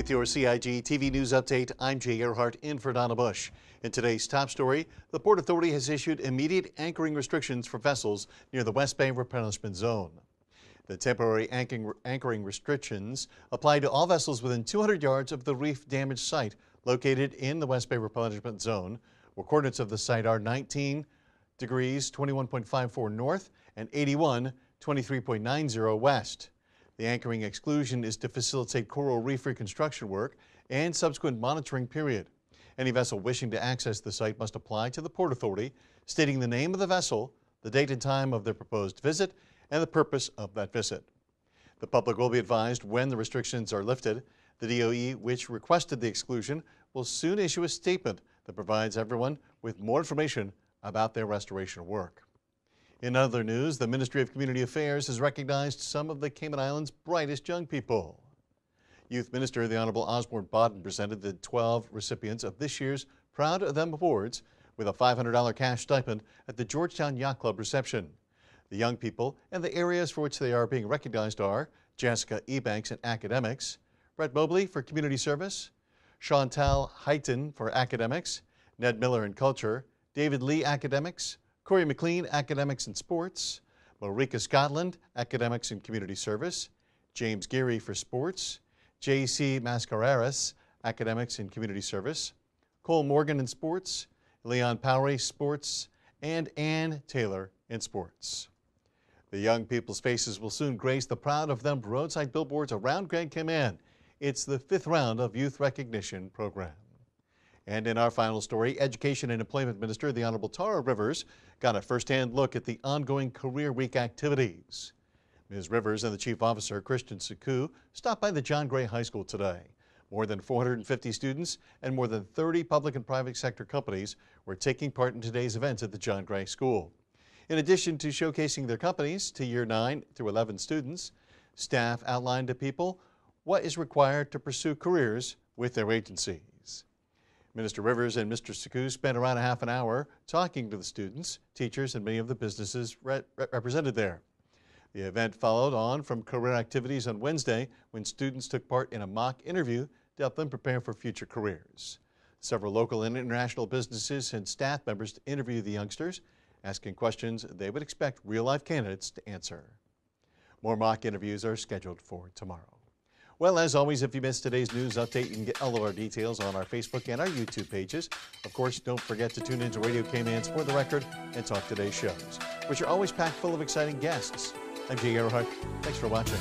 With your CIGTV news update, I'm Jay Earhart in for Donna Bush. In today's top story, the Port Authority has issued immediate anchoring restrictions for vessels near the West Bay replenishment zone. The temporary anchoring restrictions apply to all vessels within 200 yards of the reef damage site located in the West Bay replenishment zone, where coordinates of the site are 19 degrees 21.54 north and 81 23.90 west. The anchoring exclusion is to facilitate coral reef reconstruction work and subsequent monitoring period. Any vessel wishing to access the site must apply to the Port Authority, stating the name of the vessel, the date and time of their proposed visit, and the purpose of that visit. The public will be advised when the restrictions are lifted. The DOE, which requested the exclusion, will soon issue a statement that provides everyone with more information about their restoration work. In other news, the Ministry of Community Affairs has recognized some of the Cayman Islands' brightest young people. Youth Minister the Honorable Osborne Bodden presented the 12 recipients of this year's Proud of Them Awards with a $500 cash stipend at the Georgetown Yacht Club reception. The young people and the areas for which they are being recognized are Jessica Ebanks in academics, Brett Mobley for community service, Chantal Heighton for academics, Ned Miller in culture, David Lee academics, Corey McLean academics and sports, Marika Scotland academics and community service, James Geary for sports, J.C. Mascareras academics and community service, Cole Morgan in sports, Leon Powery sports, and Ann Taylor in sports. The young people's faces will soon grace the Proud of Them roadside billboards around Grand Cayman. It's the 5th round of Youth Recognition Program. And in our final story, Education and Employment Minister the Honorable Tara Rivers got a first-hand look at the ongoing Career Week activities. Ms. Rivers and the Chief Officer, Christian Suku, stopped by the John Gray High School today. More than 450 students and more than 30 public and private sector companies were taking part in today's events at the John Gray School. In addition to showcasing their companies to Year 9 through 11 students, staff outlined to people what is required to pursue careers with their agencies. Minister Rivers and Mr. Suku spent around a half an hour talking to the students, teachers, and many of the businesses represented there. The event followed on from career activities on Wednesday when students took part in a mock interview to help them prepare for future careers. Several local and international businesses and staff members to interview the youngsters, asking questions they would expect real-life candidates to answer. More mock interviews are scheduled for tomorrow. Well, as always, if you missed today's news update, you can get all of our details on our Facebook and our YouTube pages. Of course, don't forget to tune in to Radio Cayman's For the Record and Talk Today's shows, which are always packed full of exciting guests. I'm Jay Earhart. Thanks for watching.